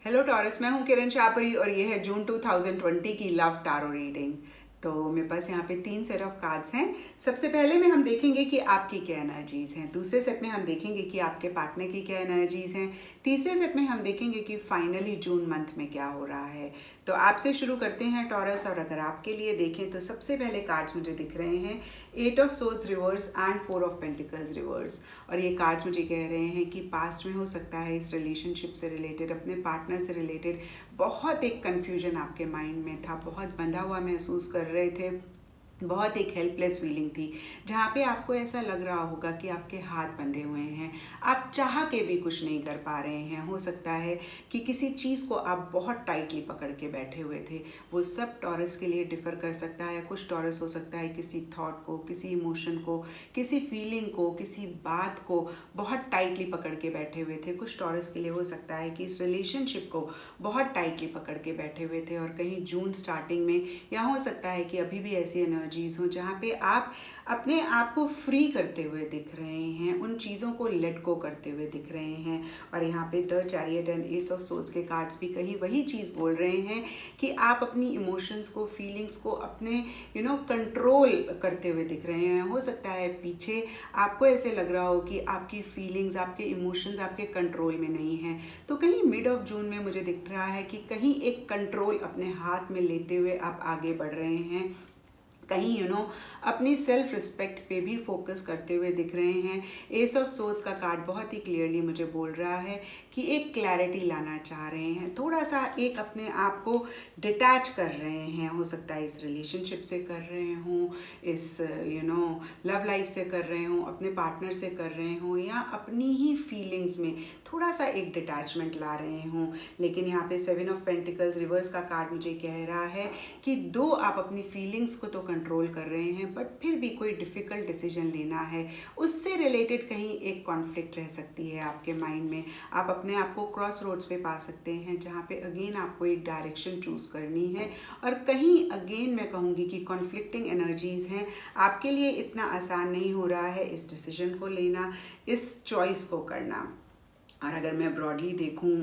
Hello taurus, मैं हूं किरण शाहपुरी और ये है जून 2020 की लव टारो रीडिंग। तो मेरे पास यहाँ पे 3 सेट ऑफ कार्ड्स हैं। सबसे पहले में हम देखेंगे कि आपकी क्या एनर्जीज हैं। दूसरे सेट में हम देखेंगे कि आपके पार्टनर की क्या एनर्जीज हैं। तीसरे सेट में हम देखेंगे कि फाइनली जून मंथ में क्या हो रहा है। तो आपसे शुरू करते हैं टॉरस। और अगर आपके लिए देखें तो सबसे पहले कार्ड्स मुझे दिख रहे हैं 8 of swords reverse and 4 of pentacles reverse. और ये कार्ड्स मुझे कह रहे हैं कि पास्ट में हो सकता है इस रिलेशनशिप से रिलेटेड, अपने पार्टनर से रिलेटेड बहुत एक कन्फ्यूजन आपके माइंड में था, बहुत बंधा हुआ महसूस कर रहे थे, बहुत एक हेल्पलेस फीलिंग थी, जहाँ पे आपको ऐसा लग रहा होगा कि आपके हाथ बंधे हुए हैं, आप चाह के भी कुछ नहीं कर पा रहे हैं। हो सकता है कि किसी चीज़ को आप बहुत टाइटली पकड़ के बैठे हुए थे। वो सब टॉरस के लिए डिफ़र कर सकता है। कुछ टॉरस हो सकता है किसी थॉट को, किसी इमोशन को, किसी फीलिंग को, किसी बात को बहुत टाइटली पकड़ के बैठे हुए थे। कुछ टॉरस के लिए हो सकता है कि इस रिलेशनशिप को बहुत टाइटली पकड़ के बैठे हुए थे और कहीं जून स्टार्टिंग में, या हो सकता है कि अभी भी ऐसी एनर्जीज हो जहाँ पे आप अपने आप को फ्री करते हुए दिख रहे हैं, उन चीज़ों को लेट गो करते हुए दिख रहे हैं। और यहाँ पे the chariot and S of swords के कार्ड्स भी कहीं वही चीज़ बोल रहे हैं कि आप अपनी इमोशंस को, फीलिंग्स को अपने कंट्रोल करते हुए दिख रहे हैं। हो सकता है पीछे आपको ऐसे लग रहा हो कि आपकी फीलिंग्स, आपके इमोशंस आपके कंट्रोल में नहीं हैं। तो कहीं मिड ऑफ जून में मुझे दिख रहा है कि कहीं एक कंट्रोल अपने हाथ में लेते हुए आप आगे बढ़ रहे हैं, कहीं अपनी सेल्फ रिस्पेक्ट पे भी फोकस करते हुए दिख रहे हैं। एस ऑफ सोर्ड्स का कार्ड बहुत ही क्लियरली मुझे बोल रहा है कि एक क्लैरिटी लाना चाह रहे हैं, थोड़ा सा एक अपने आप को डिटैच कर रहे हैं। हो सकता है इस रिलेशनशिप से कर रहे हों, इस लव लाइफ से कर रहे हों, अपने पार्टनर से कर रहे हों, या अपनी ही फीलिंग्स में थोड़ा सा एक डिटैचमेंट ला रहे हों। लेकिन यहाँ पे 7 ऑफ पेंटिकल्स रिवर्स का कार्ड मुझे कह रहा है कि दो आप अपनी फीलिंग्स को तो कंट्रोल कर रहे हैं, बट फिर भी कोई डिफ़िकल्ट डिसीजन लेना है, उससे रिलेटेड कहीं एक कॉन्फ्लिक्ट रह सकती है आपके माइंड में। आप अपने आप को क्रॉस रोड्स पे पा सकते हैं जहाँ पे अगेन आपको एक डायरेक्शन चूज़ करनी है। और कहीं अगेन मैं कहूँगी कि कॉन्फ्लिक्टिंग एनर्जीज़ हैं, आपके लिए इतना आसान नहीं हो रहा है इस डिसीजन को लेना, इस चॉइस को करना। और अगर मैं ब्रॉडली देखूं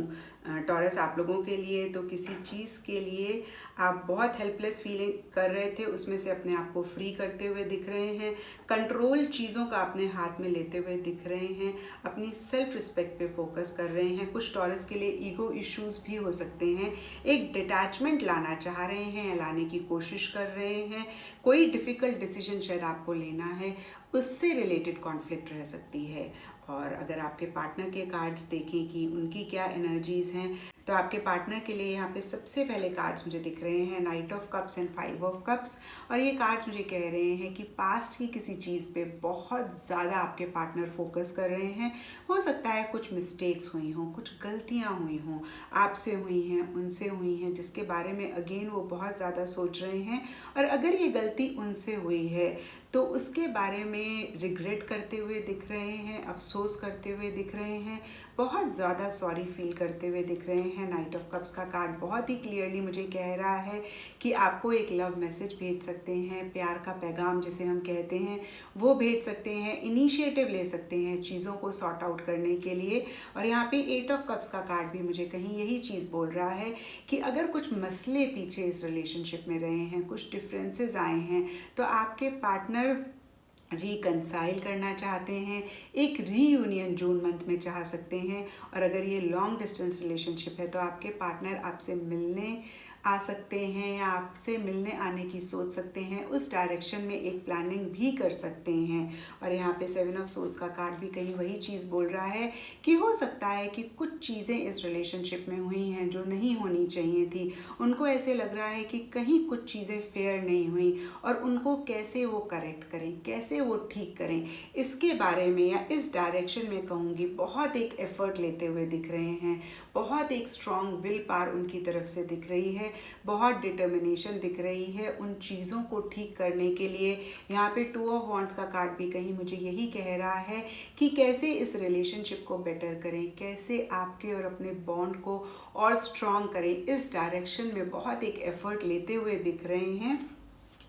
टॉरस आप लोगों के लिए, तो किसी चीज़ के लिए आप बहुत हेल्पलेस फीलिंग कर रहे थे, उसमें से अपने आप को फ्री करते हुए दिख रहे हैं, कंट्रोल चीज़ों का अपने हाथ में लेते हुए दिख रहे हैं, अपनी सेल्फ रिस्पेक्ट पे फोकस कर रहे हैं। कुछ टॉरस के लिए ईगो इश्यूज भी हो सकते हैं, एक डिटैचमेंट लाना चाह रहे हैं या लाने की कोशिश कर रहे हैं। कोई डिफ़िकल्ट डिसीजन शायद आपको लेना है, उससे रिलेटेड कॉन्फ्लिक्ट रह सकती है। और अगर आपके पार्टनर के कार्ड्स देखें कि उनकी क्या एनर्जीज़ हैं, तो आपके पार्टनर के लिए यहाँ पे सबसे पहले कार्ड्स मुझे दिख रहे हैं night of cups and 5 of cups. और ये कार्ड्स मुझे कह रहे हैं कि पास्ट की किसी चीज़ पे बहुत ज़्यादा आपके पार्टनर फोकस कर रहे हैं। हो सकता है कुछ मिस्टेक्स हुई हों, कुछ गलतियाँ हुई हों, आपसे हुई हैं, उनसे हुई हैं, जिसके बारे में अगेन वो बहुत ज़्यादा सोच रहे हैं। और अगर ये गलती उनसे हुई है तो उसके बारे में रिग्रेट करते हुए दिख रहे हैं, अफसोस करते हुए दिख रहे हैं, बहुत ज़्यादा सॉरी फील करते हुए दिख रहे हैं। नाइट ऑफ कप्स का कार्ड बहुत ही क्लियरली मुझे कह रहा है कि आपको एक लव मैसेज भेज सकते हैं, प्यार का पैगाम जिसे हम कहते हैं वो भेज सकते हैं, इनिशिएटिव ले सकते हैं चीज़ों को सॉर्ट आउट करने के लिए। और यहाँ पे 8 ऑफ कप्स का कार्ड भी मुझे कहीं यही चीज़ बोल रहा है कि अगर कुछ मसले पीछे इस रिलेशनशिप में रहे हैं, कुछ डिफरेंसेस आए हैं, तो आपके पार्टनर रिकंसाइल करना चाहते हैं, एक रीयूनियन जून मंथ में चाह सकते हैं। और अगर ये लॉन्ग डिस्टेंस रिलेशनशिप है तो आपके पार्टनर आपसे मिलने आ सकते हैं या आपसे मिलने आने की सोच सकते हैं, उस डायरेक्शन में एक प्लानिंग भी कर सकते हैं। और यहाँ पे 7 ऑफ सोर्ड्स का कार्ड भी कहीं वही चीज़ बोल रहा है कि हो सकता है कि कुछ चीज़ें इस रिलेशनशिप में हुई हैं जो नहीं होनी चाहिए थी। उनको ऐसे लग रहा है कि कहीं कुछ चीज़ें फेयर नहीं हुई और उनको कैसे वो करेक्ट करें, कैसे वो ठीक करें, इसके बारे में या इस डायरेक्शन में कहूँगी बहुत एक एफर्ट लेते हुए दिख रहे हैं। बहुत एक स्ट्रॉन्ग विल पावर उनकी तरफ से दिख रही है, बहुत डिटर्मिनेशन दिख रही है उन चीज़ों को ठीक करने के लिए। यहाँ पे 2 ऑफ वॉन्ड्स का कार्ड भी कहीं मुझे यही कह रहा है कि कैसे इस रिलेशनशिप को बेटर करें, कैसे आपके और अपने बॉन्ड को और स्ट्रॉन्ग करें, इस डायरेक्शन में बहुत एक एफर्ट लेते हुए दिख रहे हैं।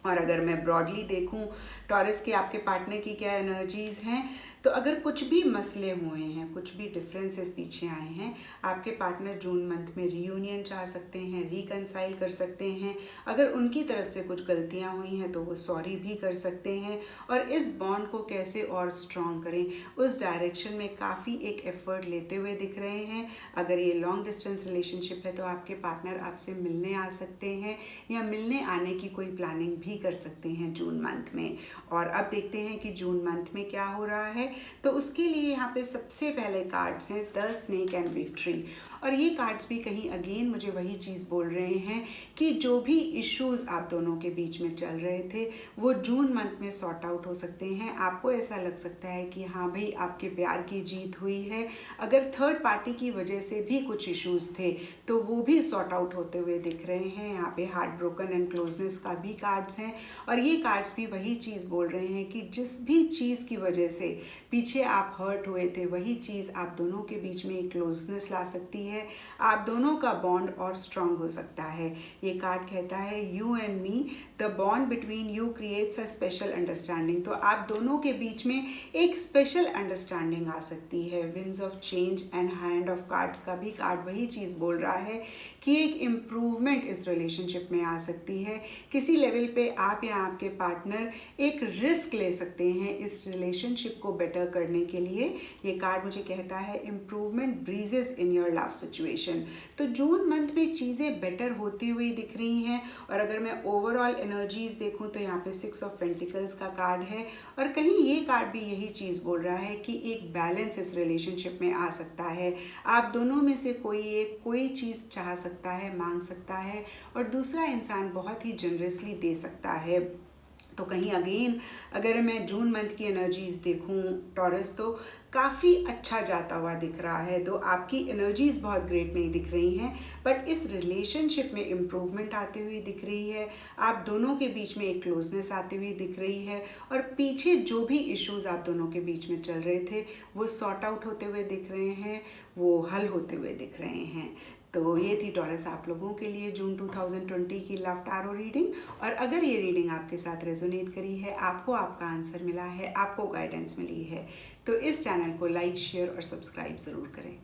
और अगर मैं ब्रॉडली देखूं टॉरस के आपके पार्टनर की क्या एनर्जीज़ हैं, तो अगर कुछ भी मसले हुए हैं, कुछ भी डिफरेंसेस पीछे आए हैं, आपके पार्टनर जून मंथ में रीयूनियन चाह सकते हैं, रिकनसाइल कर सकते हैं। अगर उनकी तरफ से कुछ गलतियां हुई हैं तो वो सॉरी भी कर सकते हैं, और इस बॉन्ड को कैसे और स्ट्रॉन्ग करें उस डायरेक्शन में काफ़ी एक एफर्ट लेते हुए दिख रहे हैं। अगर ये लॉन्ग डिस्टेंस रिलेशनशिप है तो आपके पार्टनर आपसे मिलने आ सकते हैं या मिलने आने की कोई प्लानिंग भी कर सकते हैं जून मंथ में। और अब देखते हैं कि जून मंथ में क्या हो रहा है। तो उसके लिए यहाँ पे सबसे पहले कार्ड्स हैं द स्नेक एंड विक्ट्री, और ये कार्ड्स भी कहीं अगेन मुझे वही चीज़ बोल रहे हैं कि जो भी इश्यूज आप दोनों के बीच में चल रहे थे वो जून मंथ में सॉर्ट आउट हो सकते हैं। आपको ऐसा लग सकता है कि हाँ भाई आपके प्यार की जीत हुई है। अगर थर्ड पार्टी की वजह से भी कुछ इश्यूज थे तो वो भी सॉर्ट आउट होते हुए दिख रहे हैं। यहाँ पे हार्ट ब्रोकन एंड क्लोजनेस का भी कार्ड्स हैं, और ये कार्ड्स भी वही चीज़ बोल रहे हैं कि जिस भी चीज़ की वजह से पीछे आप हर्ट हुए थे वही चीज़ आप दोनों के बीच में एक क्लोजनेस ला सकती है। आप दोनों का बॉन्ड और स्ट्रांग हो सकता है। ये कार्ड कहता है you and me, the bond between you creates a special understanding. तो आप दोनों के बीच में एक स्पेशल अंडरस्टैंडिंग आ सकती है। Winds of change and hand of cards का भी कार्ड वही चीज़ बोल रहा है कि एक इम्प्रूवमेंट इस रिलेशनशिप में आ सकती है। किसी लेवल पे आप या आपके पार्टनर एक रिस्क ले सकते हैं इस रिलेशनशिप को बेटर करने के लिए। ये कार्ड मुझे कहता है improvement breezes in your love situation. तो जून मंथ में चीज़ें बेटर होती हुई दिख रही हैं। और अगर मैं ओवरऑल एनर्जीज देखूं तो यहाँ पे 6 ऑफ पेंटिकल्स का कार्ड है, और कहीं ये कार्ड भी यही चीज़ बोल रहा है कि एक बैलेंस इस रिलेशनशिप में आ सकता है। आप दोनों में से कोई चीज़ चाह सकता है, मांग सकता है, और दूसरा इंसान बहुत ही जनरसली दे सकता है। तो कहीं अगेन अगर मैं जून मंथ की एनर्जीज देखूं टॉरस, तो काफ़ी अच्छा जाता हुआ दिख रहा है। तो आपकी एनर्जीज बहुत ग्रेट नहीं दिख रही हैं, बट इस रिलेशनशिप में इम्प्रूवमेंट आती हुई दिख रही है। आप दोनों के बीच में एक क्लोजनेस आती हुई दिख रही है, और पीछे जो भी इश्यूज आप दोनों के बीच में चल रहे थे वो सॉर्ट आउट होते हुए दिख रहे हैं, वो हल होते हुए दिख रहे हैं। तो ये थी टॉरस आप लोगों के लिए जून 2020 की लव टारो रीडिंग। और अगर ये रीडिंग आपके साथ रेजोनेट करी है, आपको आपका आंसर मिला है, आपको गाइडेंस मिली है, तो इस चैनल को लाइक, शेयर और सब्सक्राइब ज़रूर करें।